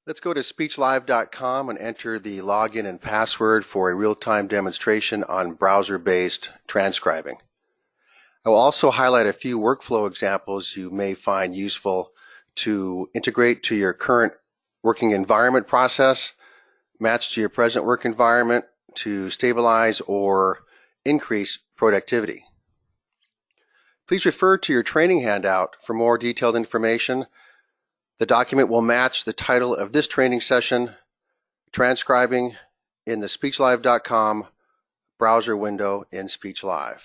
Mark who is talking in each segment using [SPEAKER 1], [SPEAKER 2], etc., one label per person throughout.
[SPEAKER 1] Let's go to SpeechLive.com and enter the login and password for a real-time demonstration on browser-based transcribing. I will also highlight a few workflow examples you may find useful to integrate to your current working environment process, match to your present work environment to stabilize or increase productivity. Please refer to your training handout for more detailed information. The document will match the title of this training session, Transcribing, in the SpeechLive.com browser window in SpeechLive.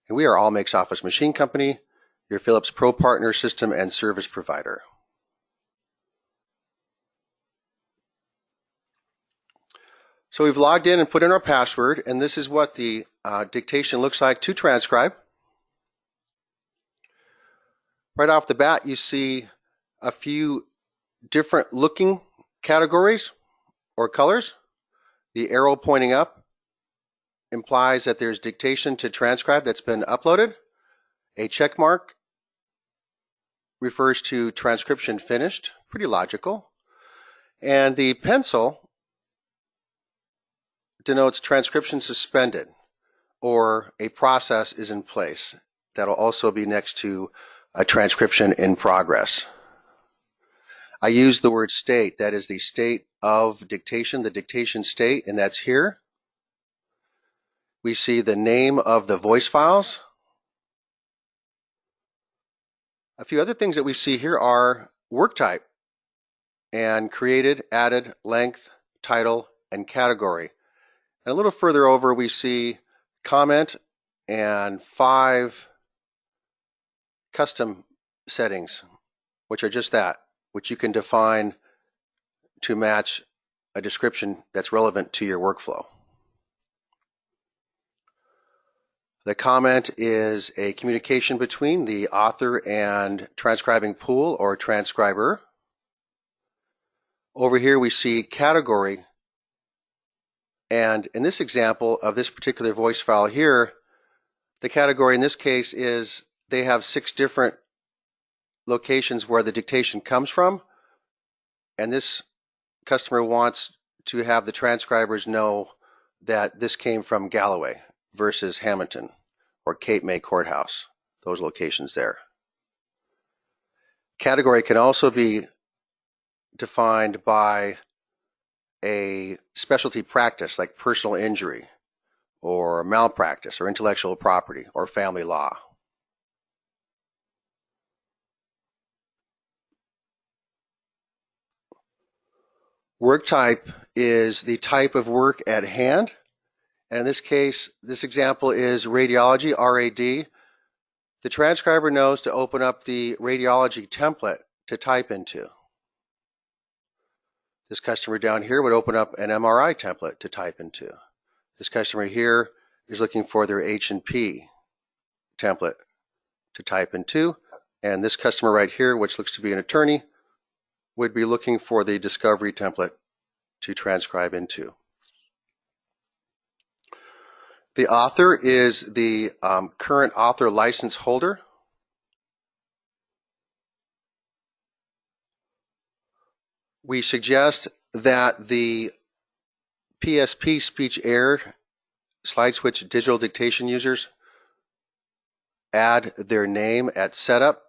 [SPEAKER 1] And we are All Makes Office Machine Company, your Philips Pro Partner System and Service Provider. So we've logged in and put in our password, and this is what the dictation looks like to transcribe. Right off the bat, you see a few different looking categories or colors. The arrow pointing up implies that there's dictation to transcribe that's been uploaded. A check mark refers to transcription finished, pretty logical. And the pencil denotes transcription suspended, or a process is in place. That'll also be next to a transcription in progress. I use the word state. That is the state of dictation, the dictation state, and that's here. We see the name of the voice files. A few other things that we see here are work type and created, added, length, title, and category. And a little further over, we see comment and 5 custom settings, which are just that, which you can define to match a description that's relevant to your workflow. The comment is a communication between the author and transcribing pool or transcriber. Over here we see category, and in this example of this particular voice file here, the category in this case is they have 6 different locations where the dictation comes from, and this customer wants to have the transcribers know that this came from Galloway versus Hamilton or Cape May Courthouse, those locations there. Category can also be defined by a specialty practice like personal injury or malpractice or intellectual property or family law. Work type is the type of work at hand. And in this case, this example is radiology, RAD. The transcriber knows to open up the radiology template to type into. This customer down here would open up an MRI template to type into. This customer here is looking for their H&P template to type into. And this customer right here, which looks to be an attorney, would be looking for the discovery template to transcribe into. The author is the current author license holder. We suggest that the PSP speech error slide switch digital dictation users add their name at setup.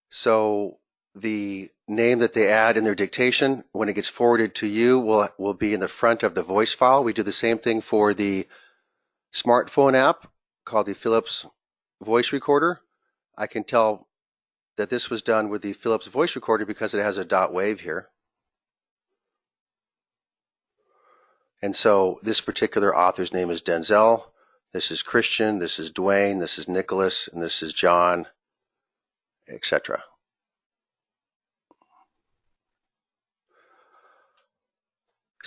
[SPEAKER 1] So the name that they add in their dictation, when it gets forwarded to you, will be in the front of the voice file. We do the same thing for the smartphone app called the Philips Voice Recorder. I can tell that this was done with the Philips Voice Recorder because it has a dot wave here. And so this particular author's name is Denzel. This is Christian, this is Dwayne, this is Nicholas, and this is John, etc.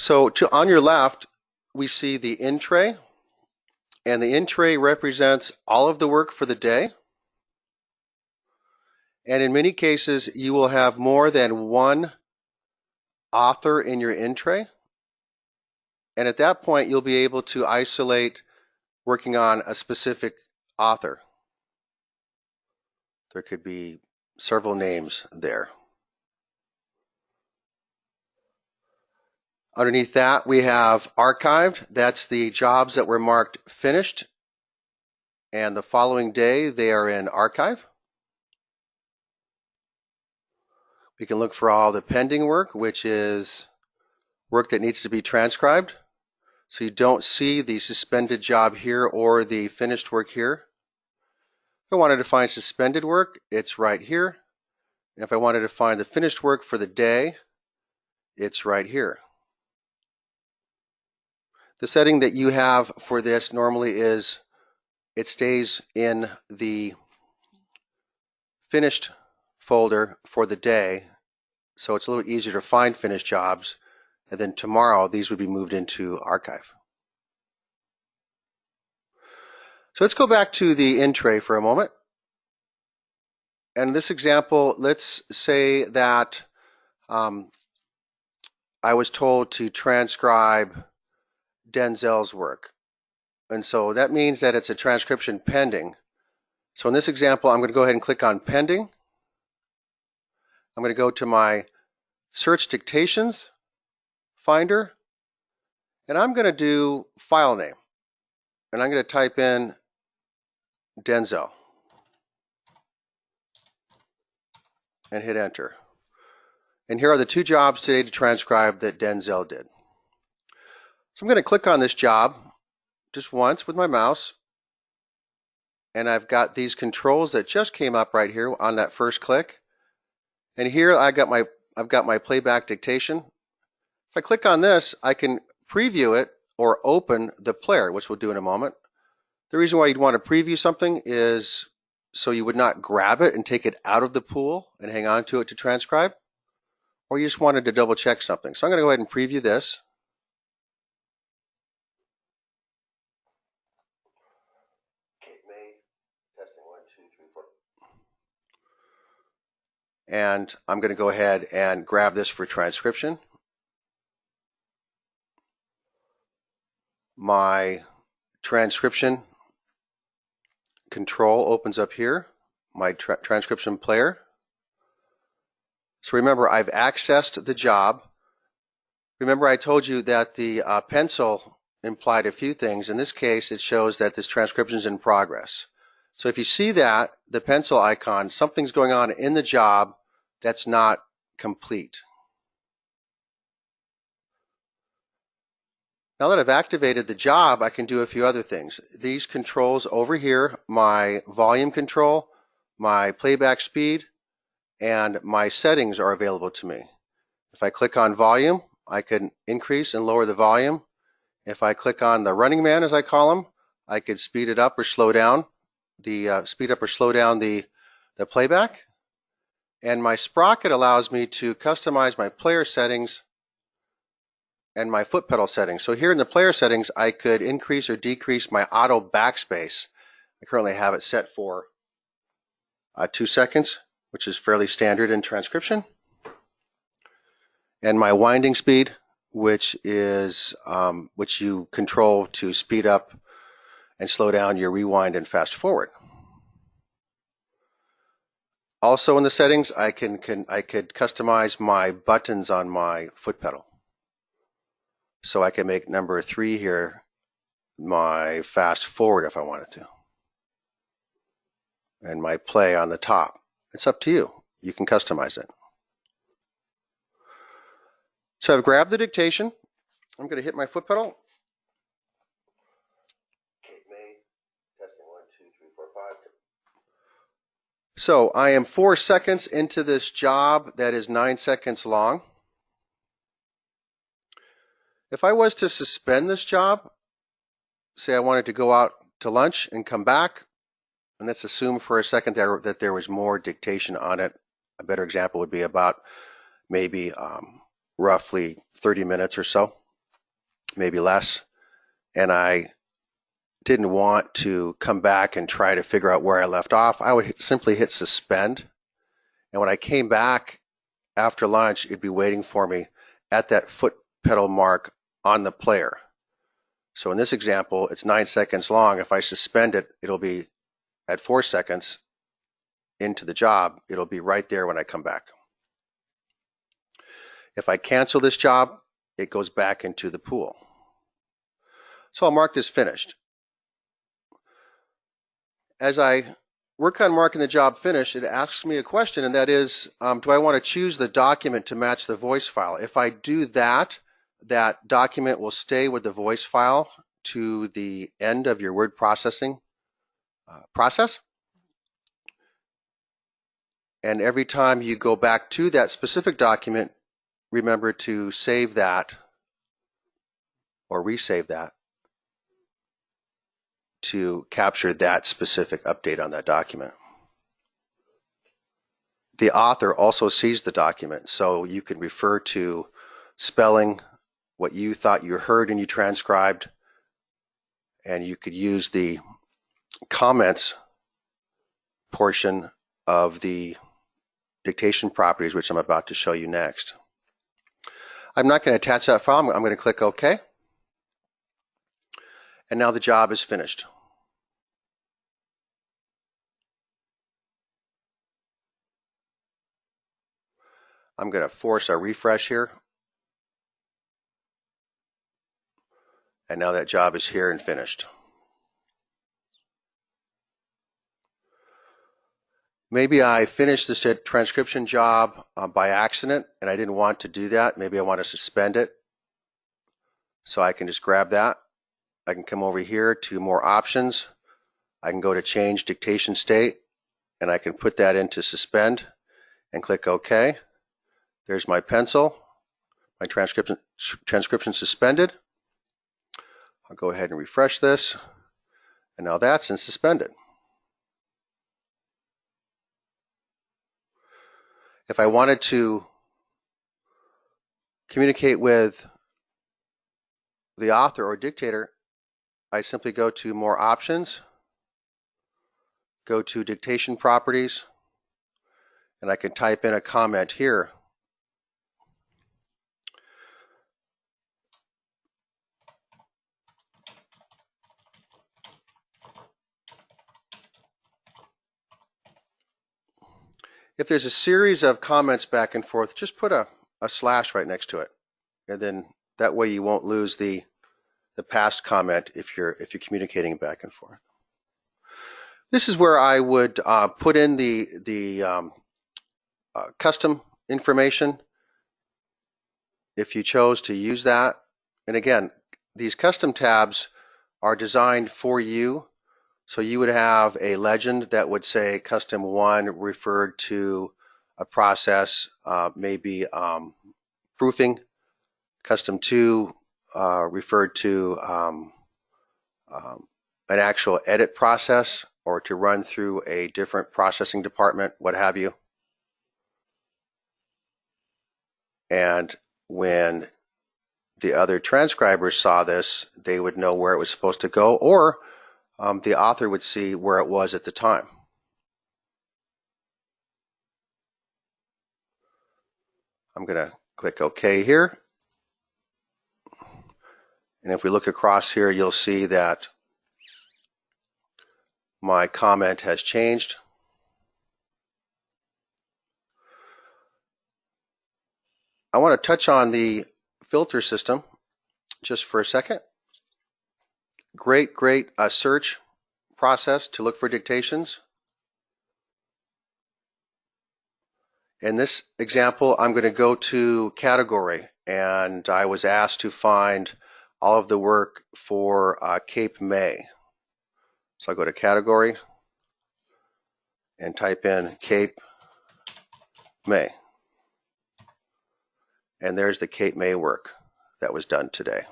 [SPEAKER 1] So on your left, we see the in tray, and the in tray represents all of the work for the day. And in many cases, you will have more than one author in your in tray. And at that point, you'll be able to isolate working on a specific author. There could be several names there. Underneath that, we have archived. That's the jobs that were marked finished, and the following day they are in archive. We can look for all the pending work, which is work that needs to be transcribed. So you don't see the suspended job here or the finished work here. If I wanted to find suspended work, it's right here. And if I wanted to find the finished work for the day, it's right here. The setting that you have for this normally is it stays in the finished folder for the day, so it's a little easier to find finished jobs, and then tomorrow these would be moved into archive. So let's go back to the in tray for a moment. And in this example, let's say that I was told to transcribe Denzel's work. And so that means that it's a transcription pending. So in this example, I'm going to go ahead and click on pending. I'm going to go to my search dictations finder, and I'm going to do file name. And I'm going to type in Denzel and hit enter. And here are the two jobs today to transcribe that Denzel did. So I'm going to click on this job just once with my mouse, and I've got these controls that just came up right here on that first click. And here I've got my playback dictation. If I click on this, I can preview it or open the player, which we'll do in a moment. The reason why you'd want to preview something is so you would not grab it and take it out of the pool and hang on to it to transcribe, or you just wanted to double check something. So I'm going to go ahead and preview this. And I'm going to go ahead and grab this for transcription. My transcription control opens up here, my transcription player. So remember, I've accessed the job. Remember, I told you that the pencil implied a few things. In this case, it shows that this transcription is in progress. So if you see that, the pencil icon, something's going on in the job that's not complete. Now that I've activated the job, I can do a few other things. These controls over here, my volume control, my playback speed, and my settings are available to me. If I click on volume, I can increase and lower the volume. If I click on the running man, as I call him, I could speed it up or slow down the playback. And my sprocket allows me to customize my player settings and my foot pedal settings. So here in the player settings, I could increase or decrease my auto backspace. I currently have it set for 2 seconds, which is fairly standard in transcription. And my winding speed, which you control to speed up and slow down your rewind and fast forward. Also in the settings, I could customize my buttons on my foot pedal. So I can make number 3 here my fast forward if I wanted to. And my play on the top. It's up to you. You can customize it. So I've grabbed the dictation. I'm going to hit my foot pedal. So I am 4 seconds into this job that is 9 seconds long. If I was to suspend this job, say I wanted to go out to lunch and come back, and let's assume for a second that there was more dictation on it. A better example would be about maybe roughly 30 minutes or so, maybe less. And I didn't want to come back and try to figure out where I left off. I would simply hit suspend. And when I came back after lunch, it'd be waiting for me at that foot pedal mark on the player. So in this example, it's 9 seconds long. If I suspend it, it'll be at 4 seconds into the job. It'll be right there when I come back. If I cancel this job, it goes back into the pool. So I'll mark this finished. As I work on marking the job finished, it asks me a question, and that is, do I want to choose the document to match the voice file? If I do that, that document will stay with the voice file to the end of your word processing process. And every time you go back to that specific document, remember to save that or resave that to capture that specific update on that document. The author also sees the document, so you can refer to spelling, what you thought you heard and you transcribed, and you could use the comments portion of the dictation properties, which I'm about to show you next. I'm not going to attach that file. I'm going to click OK. And now the job is finished. I'm going to force a refresh here. And now that job is here and finished. Maybe I finished this transcription job by accident and I didn't want to do that. Maybe I want to suspend it. So I can just grab that. I can come over here to more options. I can go to change dictation state and I can put that into suspend and click OK. There's my pencil, my transcription suspended. I'll go ahead and refresh this, and now that's in suspended. If I wanted to communicate with the author or dictator, I simply go to more options, go to dictation properties, and I can type in a comment here. If there's a series of comments back and forth, just put a slash right next to it, and then that way you won't lose the past comment if you're communicating back and forth. This is where I would put in the custom information if you chose to use that. And again, these custom tabs are designed for you. So you would have a legend that would say custom 1 referred to a process, maybe proofing. Custom 2 referred to an actual edit process or to run through a different processing department, what have you. And when the other transcribers saw this, they would know where it was supposed to go, or the author would see where it was at the time. I'm going to click OK here. And if we look across here, you'll see that my comment has changed. I want to touch on the filter system just for a second. Great search process to look for dictations. In this example, I'm going to go to category, and I was asked to find all of the work for Cape May. So I'll go to category and type in Cape May. And there's the Cape May work that was done today.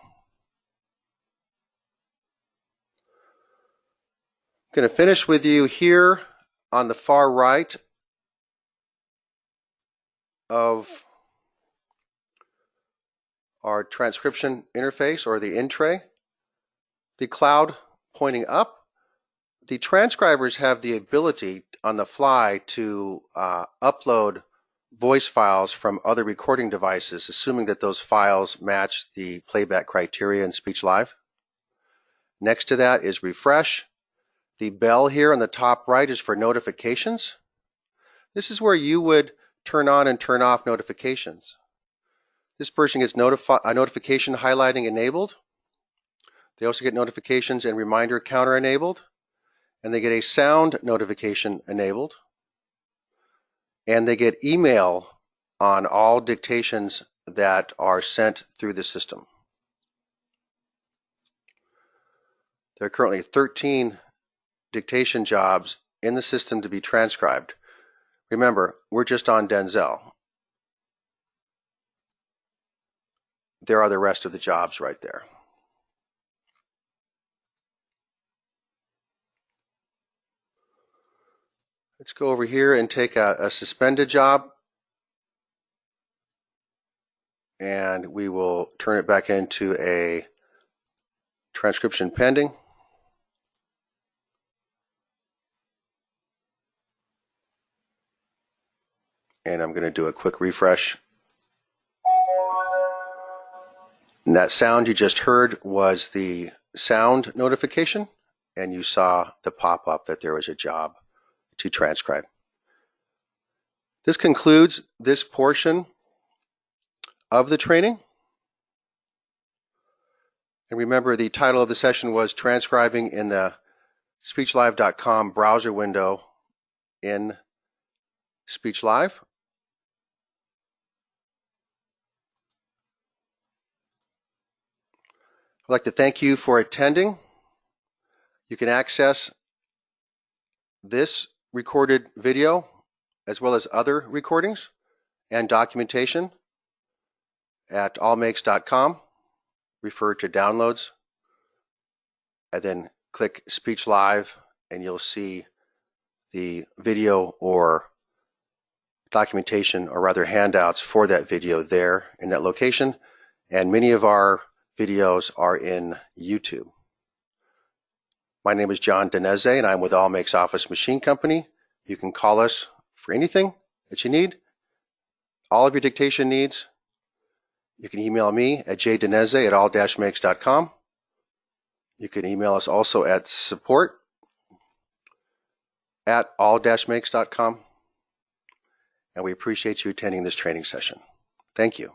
[SPEAKER 1] I'm going to finish with you here on the far right of our transcription interface, or the in tray. The cloud pointing up. The transcribers have the ability on the fly to upload voice files from other recording devices, assuming that those files match the playback criteria in SpeechLive. Next to that is refresh. The bell here on the top right is for notifications. This is where you would turn on and turn off notifications. This person gets notification highlighting enabled. They also get notifications and reminder counter enabled. And they get a sound notification enabled. And they get email on all dictations that are sent through the system. There are currently 13 dictation jobs in the system to be transcribed. Remember, we're just on Denzel. There are the rest of the jobs right there. Let's go over here and take a suspended job, and we will turn it back into a transcription pending. And I'm going to do a quick refresh. And that sound you just heard was the sound notification, and you saw the pop-up that there was a job to transcribe. This concludes this portion of the training. And remember, the title of the session was Transcribing in the SpeechLive.com browser window in SpeechLive. I'd like to thank you for attending. You can access this recorded video as well as other recordings and documentation at allmakes.com. Refer to downloads and then click Speech Live, and you'll see the video or documentation, or rather handouts for that video there in that location. And many of our videos are in YouTube. My name is John Deneze, and I'm with All Makes Office Machine Company. You can call us for anything that you need, all of your dictation needs. You can email me at jdeneze@all-makes.com. You can email us also at support@all-makes.com. And we appreciate you attending this training session. Thank you.